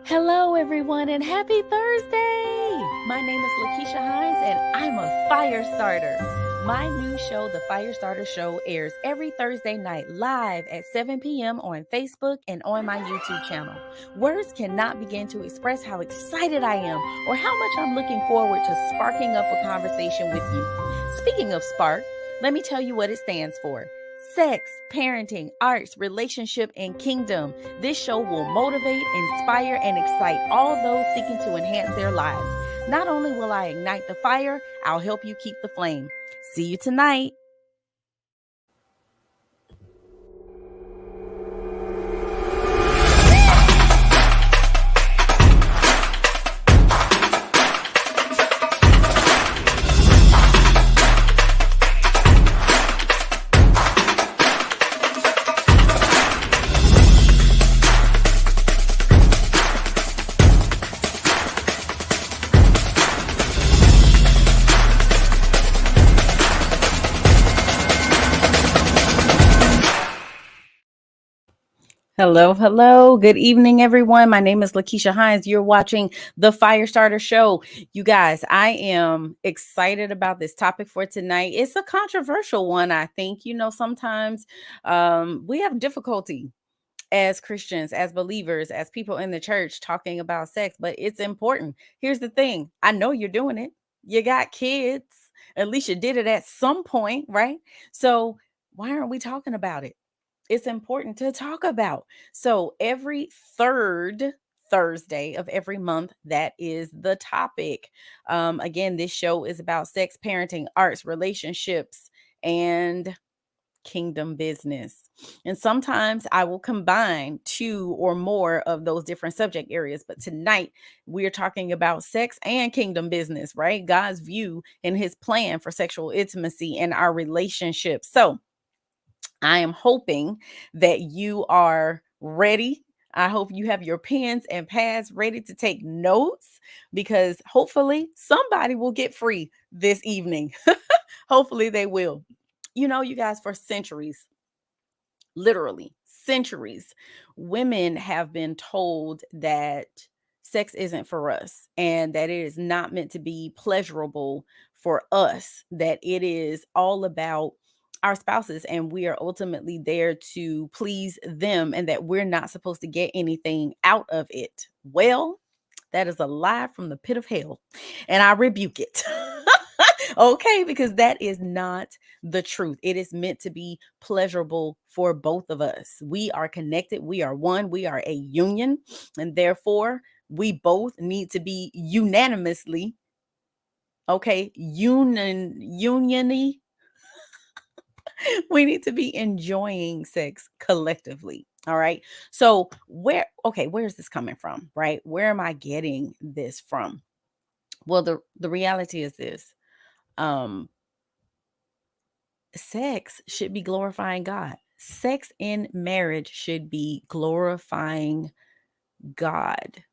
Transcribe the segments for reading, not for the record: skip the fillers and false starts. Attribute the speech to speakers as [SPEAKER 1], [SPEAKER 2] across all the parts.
[SPEAKER 1] Hello, everyone, and happy Thursday! My name is LaKeesha Hines, and I'm a fire starter. My new show, The Fire Starter Show, airs every Thursday night live at 7 p.m. on Facebook and on my YouTube channel. Words cannot begin to express how excited I am or how much I'm looking forward to sparking up a conversation with you. Speaking of spark, let me tell you what it stands for. Sex, parenting, arts, relationship, and kingdom. This show will motivate, inspire, and excite all those seeking to enhance their lives. Not only will I ignite the fire, I'll help you keep the flame. See you tonight. Hello. Good evening, everyone. My name is LaKeesha Hines. You're watching the Firestarter Show. You guys, I am excited about this topic for tonight. It's a controversial one, I think. Sometimes we have difficulty as Christians, as believers, as people in the church talking about sex, but it's important. Here's the thing. I know you're doing it. You got kids. At least you did it at some point, right? So why aren't we talking about it? It's important to talk about. So every third Thursday of every month, that is the topic. Again, this show is about sex, parenting, arts, relationships, and kingdom business. And sometimes I will combine two or more of those different subject areas. But tonight we're talking about sex and kingdom business, right? God's view and his plan for sexual intimacy and our relationships. So I am hoping that you are ready. I hope you have your pens and pads ready to take notes because hopefully somebody will get free this evening. Hopefully they will. You guys, for centuries, literally centuries, women have been told that sex isn't for us and that it is not meant to be pleasurable for us, that it is all about our spouses and we are ultimately there to please them and that we're not supposed to get anything out of it. Well, that is a lie from the pit of hell, and I rebuke it. Okay, because that is not the truth. It is meant to be pleasurable for both of us. We are connected, we are one, we are a union, and therefore we both need to be unanimously, okay, uniony. We need to be enjoying sex collectively. All right. So where's this coming from? Right? Where am I getting this from? Well, the reality is this. Um, Sex should be glorifying God. Sex in marriage should be glorifying God.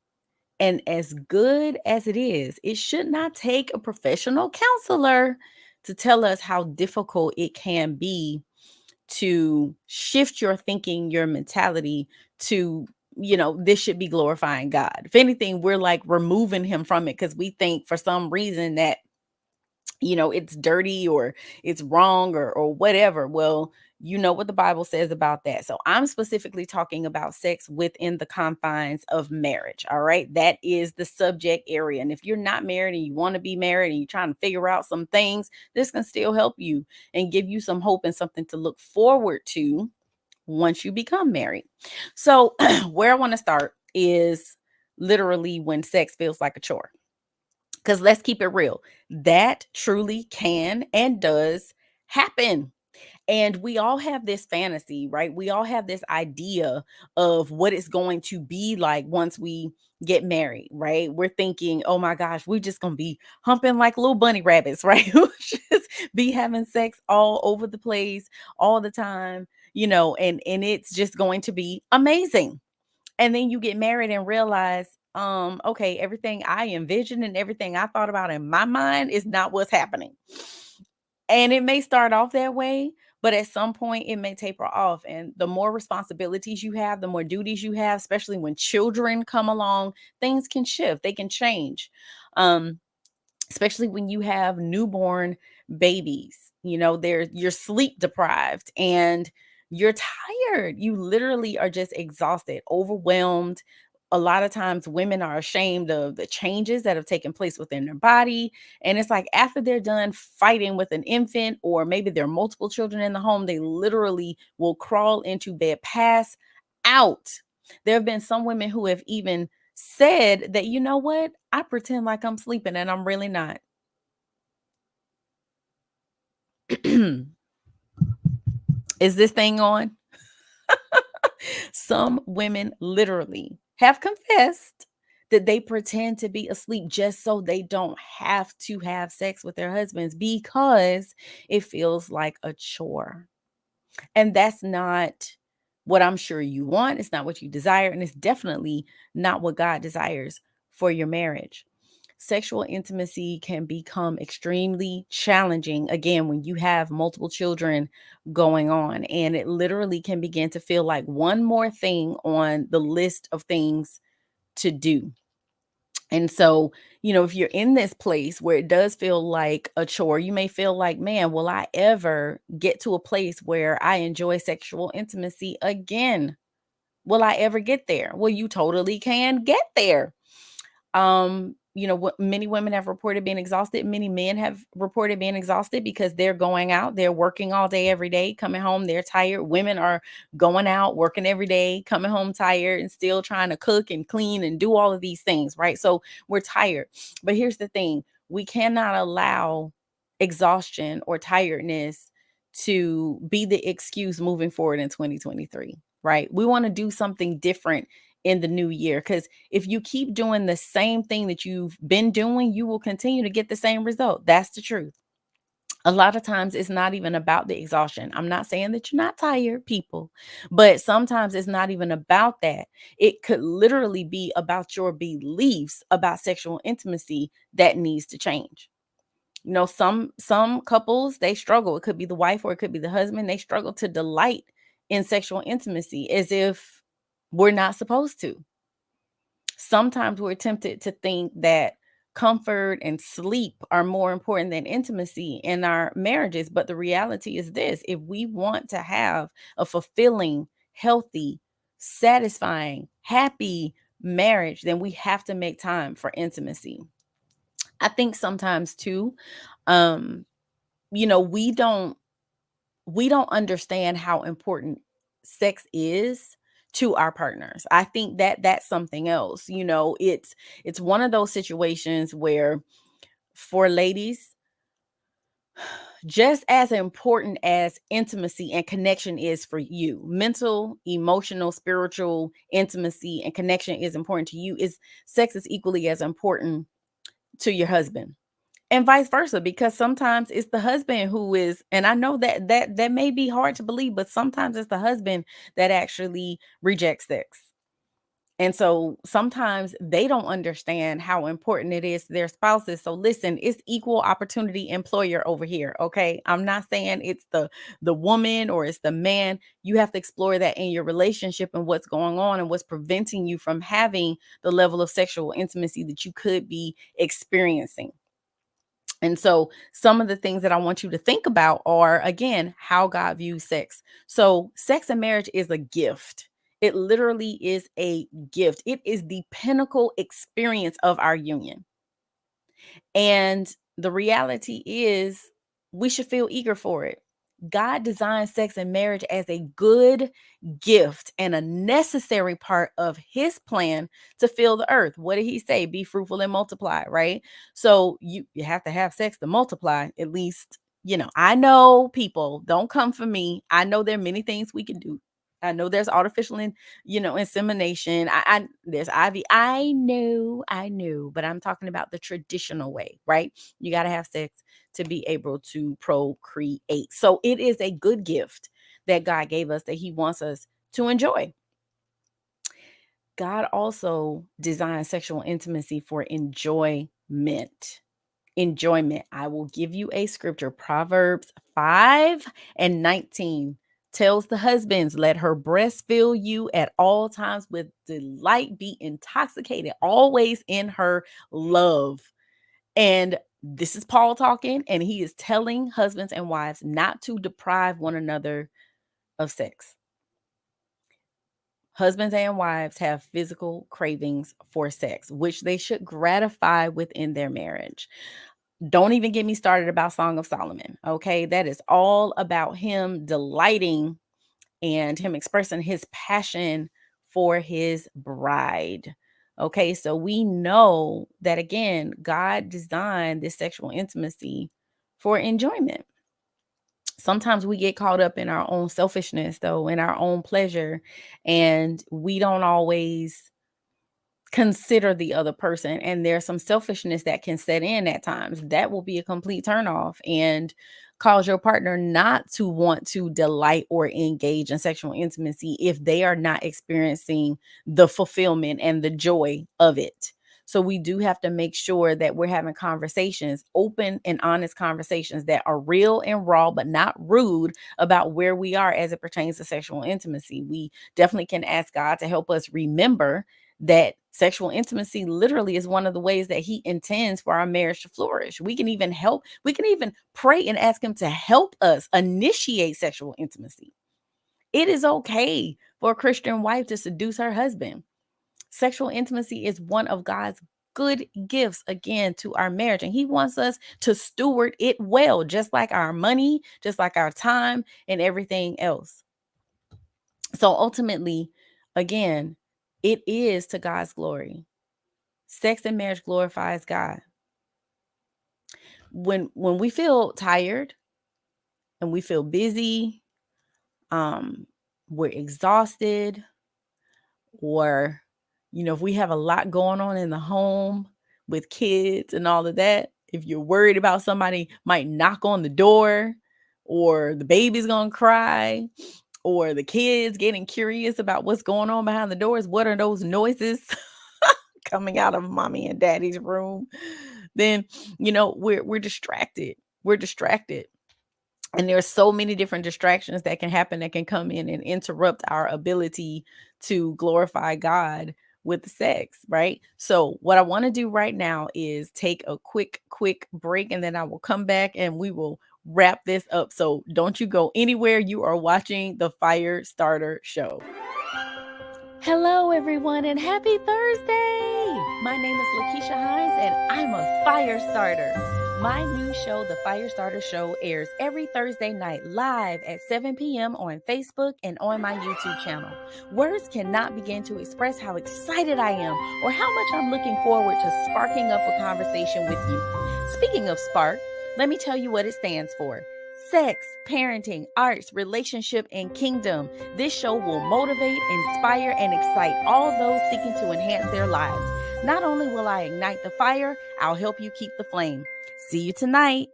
[SPEAKER 1] And as good as it should not take a professional counselor to tell us how difficult it can be to shift your thinking, your mentality to, this should be glorifying God. If anything, we're like removing him from it because we think for some reason that it's dirty or it's wrong or whatever. Well, you know what the Bible says about that. So I'm specifically talking about sex within the confines of marriage. All right. That is the subject area. And if you're not married and you want to be married and you're trying to figure out some things, this can still help you and give you some hope and something to look forward to once you become married. So where I want to start is literally when sex feels like a chore. Because let's keep it real. That truly can and does happen. And we all have this fantasy, right? We all have this idea of what it's going to be like once we get married, right? We're thinking, oh my gosh, we're just going to be humping like little bunny rabbits, right? We'll just be having sex all over the place all the time, and it's just going to be amazing. And then you get married and realize, okay, everything I envisioned and everything I thought about in my mind is not what's happening. And it may start off that way, But at some point, it may taper off. And the more responsibilities you have, the more duties you have, especially when children come along, things can shift, they can change. Um, Especially when you have newborn babies. You're sleep deprived and you're tired. You literally are just exhausted, overwhelmed. A lot of times women are ashamed of the changes that have taken place within their body. And it's like after they're done fighting with an infant, or maybe there are multiple children in the home, they literally will crawl into bed, pass out. There have been some women who have even said that, you know what? I pretend like I'm sleeping and I'm really not. Is this thing on? Some women literally have confessed that they pretend to be asleep just so they don't have to have sex with their husbands because it feels like a chore. And that's not what I'm sure you want. It's not what you desire. And it's definitely not what God desires for your marriage. Sexual intimacy can become extremely challenging again when you have multiple children going on. And it literally can begin to feel like one more thing on the list of things to do. And so, if you're in this place where it does feel like a chore, you may feel like, man, will I ever get to a place where I enjoy sexual intimacy again? Will I ever get there? Well, you totally can get there. What many women have reported being exhausted. Many men have reported being exhausted because they're going out, they're working all day, every day, coming home, they're tired. Women are going out, working every day, coming home tired, and still trying to cook and clean and do all of these things, right? So we're tired. But here's the thing, we cannot allow exhaustion or tiredness to be the excuse moving forward in 2023, right? We want to do something different in the new year, because if you keep doing the same thing that you've been doing, you will continue to get the same result. That's the truth. A lot of times it's not even about the exhaustion. I'm not saying that you're not tired, people, but sometimes it's not even about that. It could literally be about your beliefs about sexual intimacy that needs to change. Some couples, they struggle. It could be the wife or it could be the husband. They struggle to delight in sexual intimacy as if we're not supposed to. Sometimes we're tempted to think that comfort and sleep are more important than intimacy in our marriages. But the reality is this: if we want to have a fulfilling, healthy, satisfying, happy marriage, then we have to make time for intimacy. I think sometimes too, um, we don't understand how important sex is to our partners. I think that that's something else. It's one of those situations where, for ladies, just as important as intimacy and connection is for you, mental, emotional, spiritual intimacy and connection is important to you, is sex is equally as important to your husband, and vice versa, because sometimes it's the husband who is, and I know that may be hard to believe, but sometimes it's the husband that actually rejects sex. And so sometimes they don't understand how important it is to their spouses. So listen, it's equal opportunity employer over here, okay? I'm not saying it's the woman or it's the man. You have to explore that in your relationship and what's going on and what's preventing you from having the level of sexual intimacy that you could be experiencing. And so some of the things that I want you to think about are, again, how God views sex. So sex and marriage is a gift. It literally is a gift. It is the pinnacle experience of our union. And the reality is, we should feel eager for it. God designed sex and marriage as a good gift and a necessary part of his plan to fill the earth. What did he say? Be fruitful and multiply, right? So you have to have sex to multiply, at least. I know, people, don't come for me. I know there are many things we can do. I know there's artificial insemination. There's IV. I know, but I'm talking about the traditional way, right? You got to have sex to be able to procreate. So it is a good gift that God gave us that he wants us to enjoy. God also designed sexual intimacy for enjoyment. enjoyment. I will give you a scripture. Proverbs 5:19 tells the husbands, let her breast fill you at all times with delight, be intoxicated always in her love. And this is Paul talking, and he is telling husbands and wives not to deprive one another of sex. Husbands and wives have physical cravings for sex, which they should gratify within their marriage. Don't even get me started about Song of Solomon. Okay. That is all about him delighting and him expressing his passion for his bride. Okay. So we know that again, God designed this sexual intimacy for enjoyment. Sometimes we get caught up in our own selfishness, though, in our own pleasure, and we don't always consider the other person, and there's some selfishness that can set in at times that will be a complete turn off and cause your partner not to want to delight or engage in sexual intimacy if they are not experiencing the fulfillment and the joy of it. So we do have to make sure that we're having conversations, open and honest conversations that are real and raw but not rude, about where we are as it pertains to sexual intimacy. We definitely can ask God to help us remember that sexual intimacy literally is one of the ways that he intends for our marriage to flourish. We can even pray and ask him to help us initiate sexual intimacy. It is okay for a Christian wife to seduce her husband. Sexual intimacy is one of God's good gifts, again, to our marriage, and he wants us to steward it well, just like our money, just like our time and everything else. So ultimately, again, it is to God's glory. Sex and marriage glorifies God. When we feel tired and we feel busy, um, we're exhausted, or if we have a lot going on in the home with kids and all of that, if you're worried about somebody might knock on the door, or the baby's gonna cry, or the kids getting curious about what's going on behind the doors, what are those noises coming out of mommy and daddy's room, then we're distracted. We're distracted. And there's so many different distractions that can happen, that can come in and interrupt our ability to glorify God with sex, right? So what I want to do right now is take a quick break, and then I will come back and we will wrap this up. So don't you go anywhere. You are watching the Fire Starter Show. Hello, everyone, and happy Thursday! My name is LaKeesha Hines, and I'm a fire starter. My new show, The Fire Starter Show, airs every Thursday night live at 7 p.m. on Facebook and on my YouTube channel. Words cannot begin to express how excited I am or how much I'm looking forward to sparking up a conversation with you. Speaking of spark, let me tell you what it stands for. Sex, parenting, arts, relationship, and kingdom. This show will motivate, inspire, and excite all those seeking to enhance their lives. Not only will I ignite the fire, I'll help you keep the flame. See you tonight.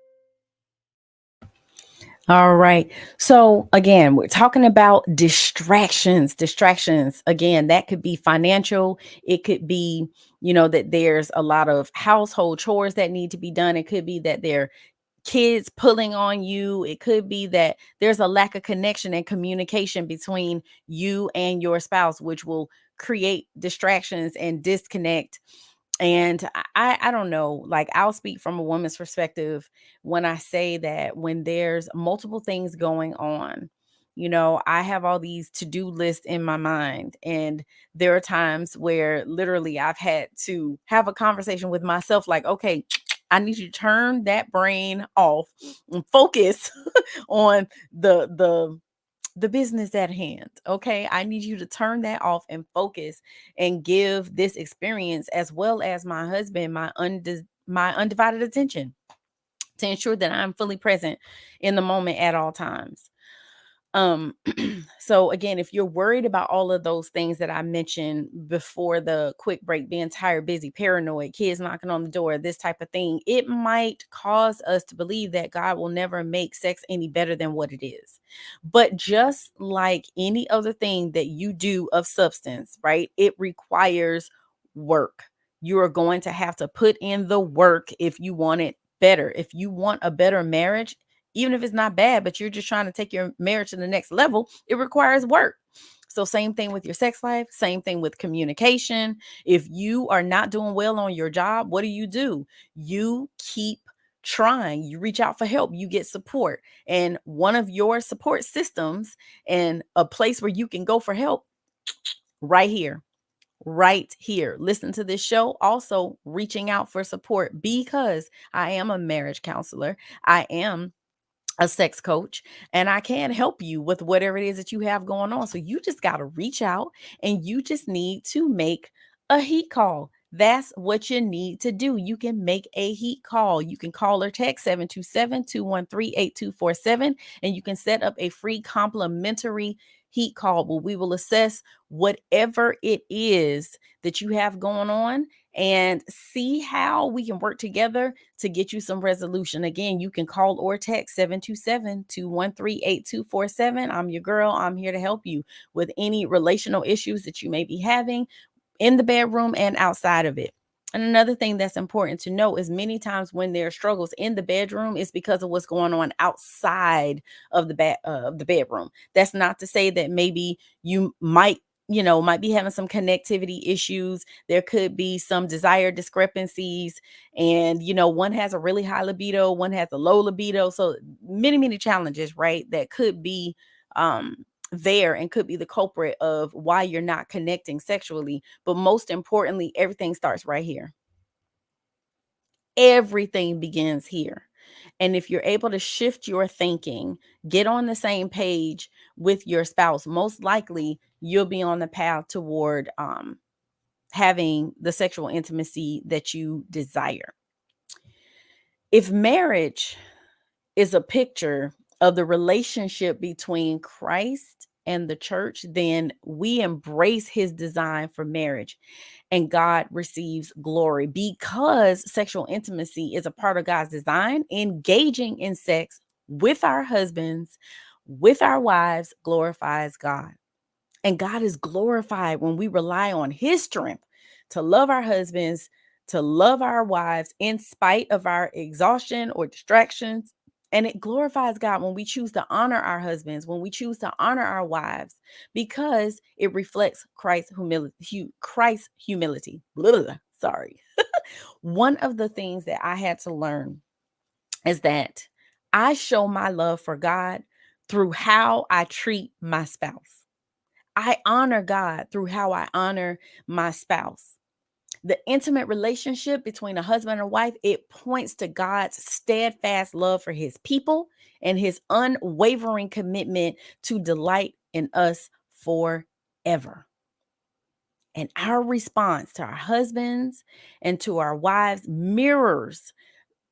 [SPEAKER 1] All right. So again, we're talking about distractions. Distractions. Again, that could be financial. It could be, that there's a lot of household chores that need to be done. It could be that they're kids pulling on you. It could be that there's a lack of connection and communication between you and your spouse, which will create distractions and disconnect. And I don't know, like, I'll speak from a woman's perspective when I say that when there's multiple things going on, I have all these to-do lists in my mind. And there are times where literally I've had to have a conversation with myself, like, okay, I need you to turn that brain off and focus on the business at hand. Okay. I need you to turn that off and focus and give this experience, as well as my husband, my undivided attention, to ensure that I'm fully present in the moment at all times. Um, so again, if you're worried about all of those things that I mentioned before the quick break, being tired, busy, paranoid, kids knocking on the door, this type of thing, it might cause us to believe that God will never make sex any better than what it is. But just like any other thing that you do of substance, right? It requires work. You are going to have to put in the work if you want it better. If you want a better marriage, even if it's not bad, but you're just trying to take your marriage to the next level, it requires work. So same thing with your sex life, same thing with communication. If you are not doing well on your job, what do? You keep trying. You reach out for help, you get support. And one of your support systems and a place where you can go for help right here. Right here. Listen to this show. Also, reaching out for support because I am a marriage counselor. I am a sex coach, and I can help you with whatever it is that you have going on. So you just got to reach out and you just need to make a heat call. That's what you need to do. You can make a heat call. You can call or text 727-213-8247, and you can set up a free complimentary heat call where we will assess whatever it is that you have going on and see how we can work together to get you some resolution. Again, you can call or text 727-213-8247. I'm your girl. I'm here to help you with any relational issues that you may be having in the bedroom and outside of it. And another thing that's important to know is many times when there are struggles in the bedroom, it's because of what's going on outside of the bedroom. That's not to say that maybe you might be having some connectivity issues. There could be some desire discrepancies, and one has a really high libido, one has a low libido. So many challenges, right? That could be there and could be the culprit of why you're not connecting sexually. But most importantly, everything starts right here. Everything begins here. And if you're able to shift your thinking, get on the same page with your spouse, most likely you'll be on the path toward having the sexual intimacy that you desire. If marriage is a picture of the relationship between Christ and the church, then we embrace his design for marriage and God receives glory because sexual intimacy is a part of God's design. Engaging in sex with our husbands, with our wives, glorifies God. And God is glorified when we rely on his strength to love our husbands, to love our wives in spite of our exhaustion or distractions. And it glorifies God when we choose to honor our husbands, when we choose to honor our wives, because it reflects Christ's humility. Sorry. One of the things that I had to learn is that I show my love for God through how I treat my spouse. I honor God through how I honor my spouse. The intimate relationship between a husband and wife, it points to God's steadfast love for his people and his unwavering commitment to delight in us forever. And our response to our husbands and to our wives mirrors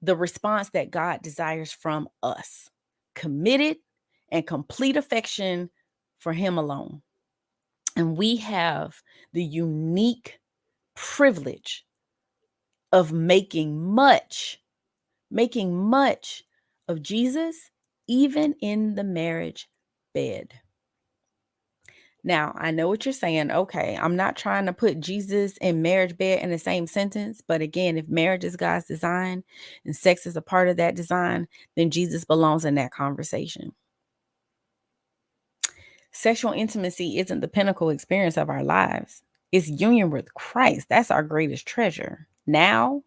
[SPEAKER 1] the response that God desires from us: committed and complete affection for him alone. And we have the unique privilege of making much of Jesus, even in the marriage bed. Now, I know what you're saying. Okay, I'm not trying to put Jesus and marriage bed in the same sentence. But again, if marriage is God's design and sex is a part of that design, then Jesus belongs in that conversation. Sexual intimacy isn't the pinnacle experience of our lives. It's union with Christ. That's our greatest treasure now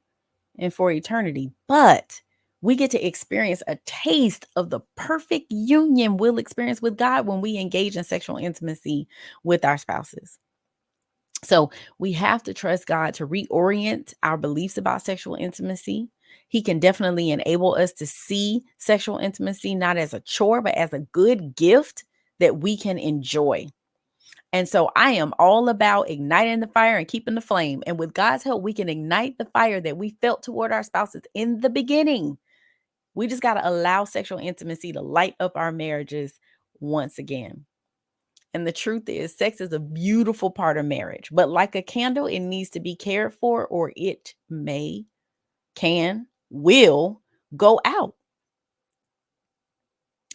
[SPEAKER 1] and for eternity. But we get to experience a taste of the perfect union we'll experience with God when we engage in sexual intimacy with our spouses. So we have to trust God to reorient our beliefs about sexual intimacy. He can definitely enable us to see sexual intimacy not as a chore, but as a good gift that we can enjoy. And so I am all about igniting the fire and keeping the flame. And with God's help, we can ignite the fire that we felt toward our spouses in the beginning. We just got to allow sexual intimacy to light up our marriages once again. And the truth is, sex is a beautiful part of marriage, but like a candle, it needs to be cared for, or it will go out.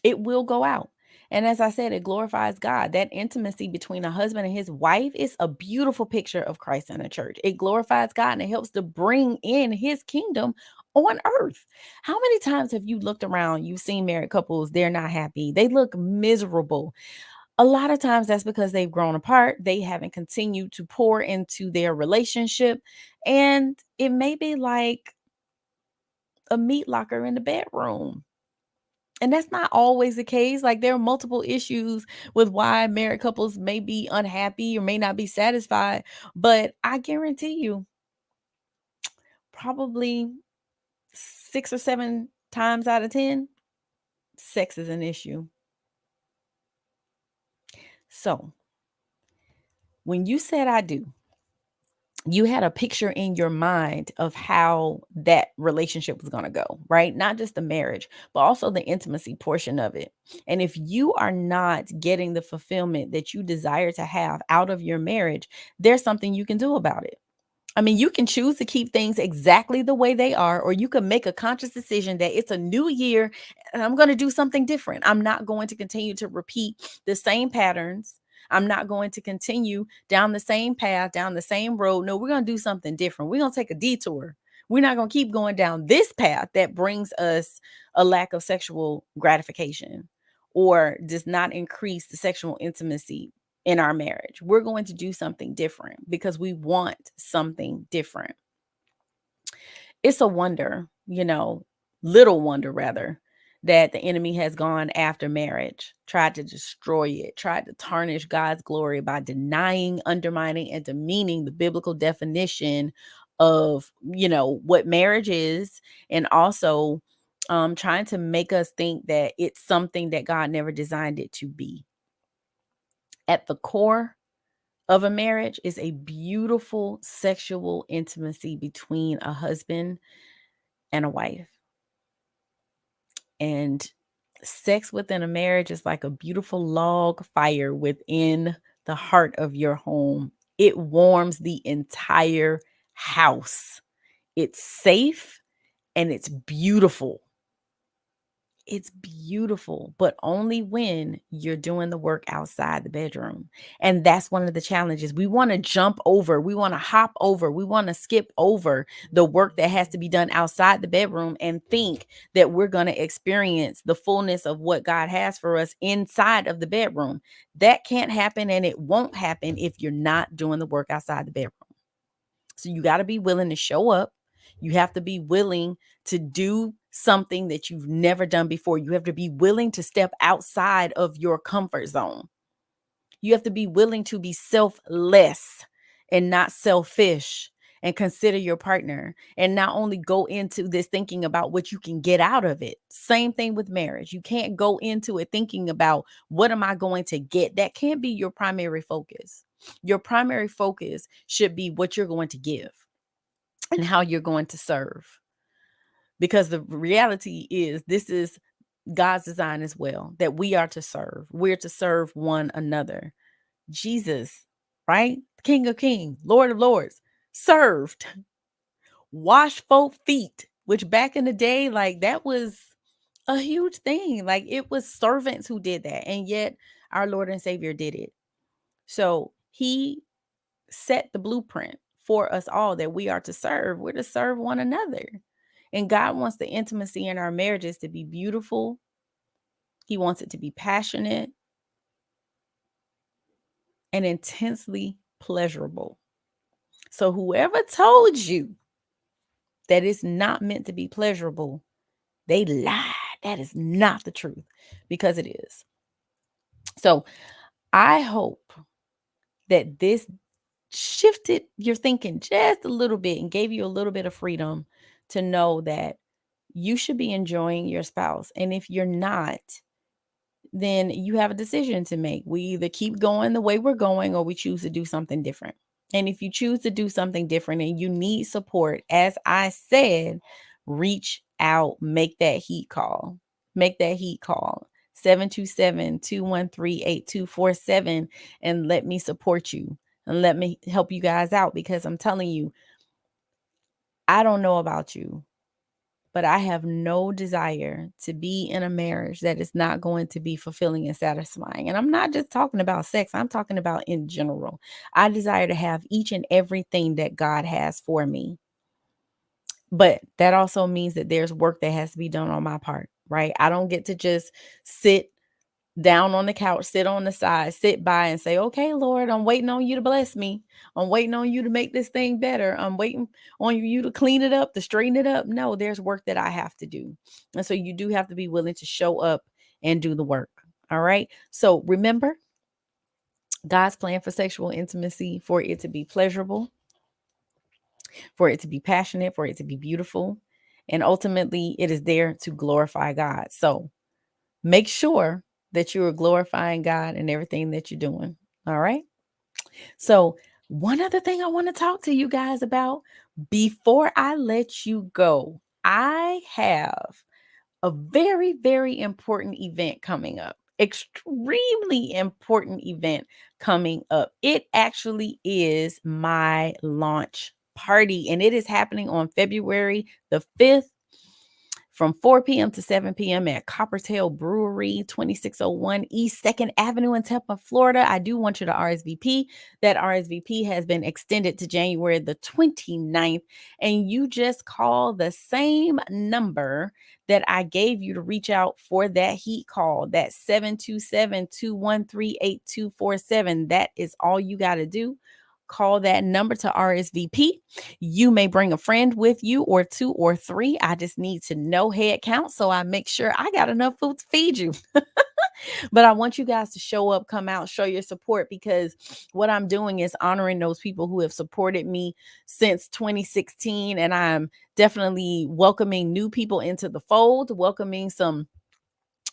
[SPEAKER 1] It will go out. And as I said, it glorifies God. That intimacy between a husband and his wife is a beautiful picture of Christ and the church. It glorifies God and it helps to bring in his kingdom on earth. How many times have you looked around, you've seen married couples, they're not happy, they look miserable? A lot of times that's because they've grown apart, they haven't continued to pour into their relationship, and it may be like a meat locker in the bedroom. And that's not always the case. Like, there are multiple issues with why married couples may be unhappy or may not be satisfied. But I guarantee you, probably 6 or 7 times out of 10, sex is an issue. So when you said I do, you had a picture in your mind of how that relationship was going to go, right? Not just the marriage, but also the intimacy portion of it. And if you are not getting the fulfillment that you desire to have out of your marriage, there's something you can do about it. I mean, you can choose to keep things exactly the way they are, or you can make a conscious decision that it's a new year and I'm going to do something different. I'm not going to continue to repeat the same patterns. I'm not going to continue down the same path, down the same road. No, we're going to do something different. We're going to take a detour. We're not going to keep going down this path that brings us a lack of sexual gratification or does not increase the sexual intimacy in our marriage. We're going to do something different because we want something different. It's a wonder, little wonder rather, that the enemy has gone after marriage, tried to destroy it, tried to tarnish God's glory by denying, undermining, and demeaning the biblical definition of, what marriage is, and also trying to make us think that it's something that God never designed it to be. At the core of a marriage is a beautiful sexual intimacy between a husband and a wife. And sex within a marriage is like a beautiful log fire within the heart of your home. It warms the entire house. It's safe and it's beautiful. It's beautiful, but only when you're doing the work outside the bedroom. And that's one of the challenges. We want to jump over, we want to hop over, we want to skip over the work that has to be done outside the bedroom and think that we're going to experience the fullness of what God has for us inside of the bedroom. That can't happen, and it won't happen if you're not doing the work outside the bedroom. So you got to be willing to show up. You have to be willing to do something that you've never done before. You have to be willing to step outside of your comfort zone. You have to be willing to be selfless and not selfish, and consider your partner, and not only go into this thinking about what you can get out of it. Same thing with marriage. You can't go into it thinking about what am I going to get. That can't be your primary focus. Your primary focus should be what you're going to give and how you're going to serve. Because the reality is, this is God's design as well, that we are to serve. We're to serve one another. Jesus, right? King of Kings, Lord of Lords, served, washed folk feet, which back in the day, like, that was a huge thing. Like, it was servants who did that. And yet our Lord and Savior did it. So he set the blueprint for us all that we are to serve. We're to serve one another. And God wants the intimacy in our marriages to be beautiful. He wants it to be passionate and intensely pleasurable. So whoever told you that it's not meant to be pleasurable, they lied. That is not the truth, because it is. So I hope that this shifted your thinking just a little bit and gave you a little bit of freedom to know that you should be enjoying your spouse. And if you're not, then you have a decision to make. We either keep going the way we're going, or we choose to do something different. And if you choose to do something different and you need support, as I said, reach out, make that heat call. Make that heat call. 727-213-8247, and let me support you and let me help you guys out, because I'm telling you, I don't know about you, but I have no desire to be in a marriage that is not going to be fulfilling and satisfying. And I'm not just talking about sex, I'm talking about in general. I desire to have each and everything that God has for me. But that also means that there's work that has to be done on my part, right? I don't get to just sit down on the couch, sit on the side, sit by and say, okay, Lord, I'm waiting on you to bless me. I'm waiting on you to make this thing better. I'm waiting on you to clean it up, to straighten it up. No, there's work that I have to do. And so you do have to be willing to show up and do the work. All right. So remember, God's plan for sexual intimacy, for it to be pleasurable, for it to be passionate, for it to be beautiful. And ultimately, it is there to glorify God. So make sure that you are glorifying God in everything that you're doing. All right. So, one other thing I want to talk to you guys about before I let you go, I have a very, very important event coming up. Extremely important event coming up. It actually is my launch party, and it is happening on February the 5th from 4 p.m. to 7 p.m. at Coppertail Brewery, 2601 East 2nd Avenue in Tampa, Florida. I do want you to RSVP. That RSVP has been extended to January the 29th, and you just call the same number that I gave you to reach out for that heat call, that 727-213-8247. That is all you got to do. Call that number to RSVP. You may bring a friend with you, or two or three. I just need to know head count so I make sure I got enough food to feed you. But I want you guys to show up, come out, show your support, because what I'm doing is honoring those people who have supported me since 2016. And I'm definitely welcoming new people into the fold, welcoming some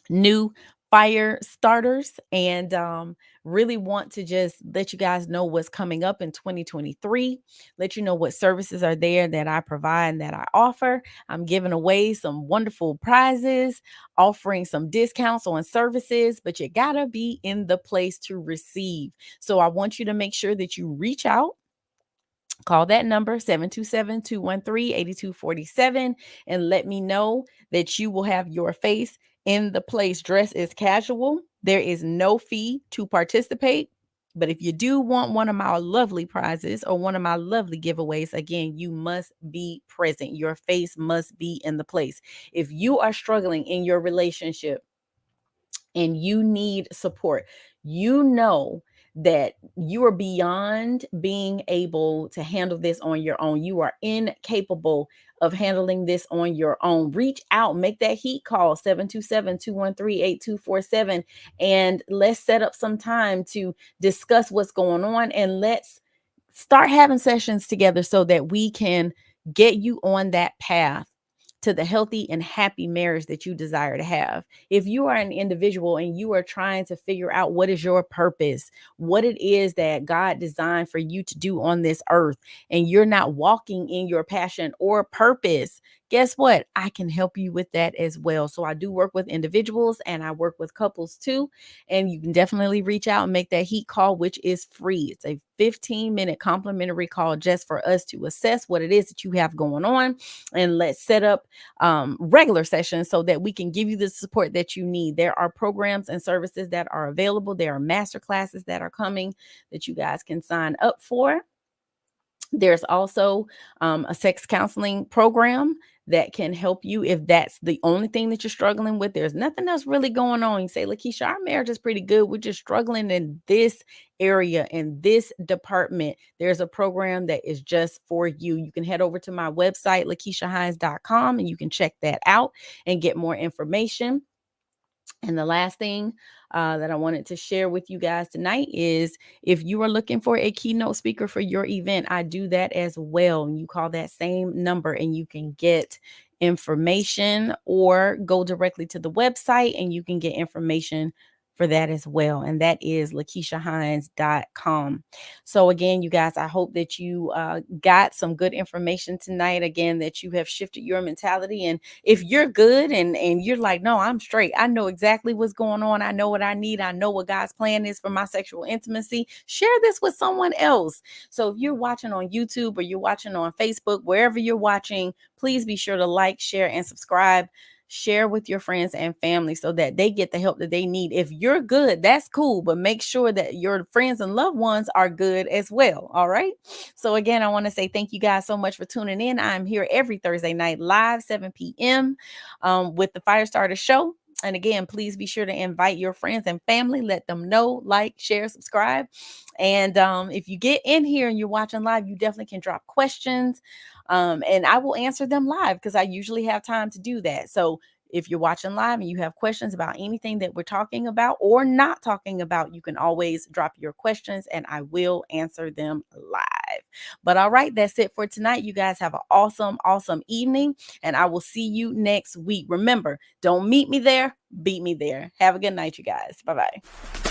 [SPEAKER 1] new fire starters, and really want to just let you guys know what's coming up in 2023, let you know what services are there that I provide and that I offer. I'm giving away some wonderful prizes, offering some discounts on services, but you gotta be in the place to receive. So I want you to make sure that you reach out. Call that number 727-213-8247 and let me know that you will have your face in the place. Dress is casual. There is no fee to participate. But if you do want one of my lovely prizes or one of my lovely giveaways, again, you must be present. Your face must be in the place. If you are struggling in your relationship and you need support, you know that you are beyond being able to handle this on your own. You are incapable of handling this on your own. Reach out, make that heat call, 727-213-8247, and let's set up some time to discuss what's going on, and let's start having sessions together so that we can get you on that path to the healthy and happy marriage that you desire to have. If you are an individual and you are trying to figure out what is your purpose, what it is that God designed for you to do on this earth, and you're not walking in your passion or purpose, guess what? I can help you with that as well. So I do work with individuals and I work with couples too. And you can definitely reach out and make that heat call, which is free. It's a 15-minute complimentary call just for us to assess what it is that you have going on. And let's set up regular sessions so that we can give you the support that you need. There are programs and services that are available. There are master classes that are coming that you guys can sign up for. There's also a sex counseling program that can help you if that's the only thing that you're struggling with. There's nothing else really going on. You say, LaKeesha, our marriage is pretty good. We're just struggling in this area, in this department. There's a program that is just for you. You can head over to my website, LaKeeshaHines.com, and you can check that out and get more information. And the last thing that I wanted to share with you guys tonight is, if you are looking for a keynote speaker for your event, I do that as well. You call that same number and you can get information, or go directly to the website and you can get information for that as well. And that is LaKeeshaHines.com. So again, you guys, I hope that you got some good information tonight. Again, that you have shifted your mentality. And if you're good and you're like, no, I'm straight, I know exactly what's going on, I know what I need, I know what God's plan is for my sexual intimacy, share this with someone else. So if you're watching on YouTube or you're watching on Facebook, wherever you're watching, please be sure to like, share, and subscribe. share with your friends and family so that they get the help that they need. If you're good, that's cool, but make sure that your friends and loved ones are good as well. All right. So, again, I want to say thank you guys so much for tuning in. I'm here every Thursday night live, 7 p.m. With the Firestarter Show. And again, please be sure to invite your friends and family. Let them know, like, share, subscribe. And if you get in here and you're watching live, you definitely can drop questions. And I will answer them live because I usually have time to do that. So if you're watching live and you have questions about anything that we're talking about or not talking about, you can always drop your questions and I will answer them live. But all right, that's it for tonight. You guys have an awesome, awesome evening, and I will see you next week. Remember, don't meet me there, beat me there. Have a good night, you guys. Bye bye.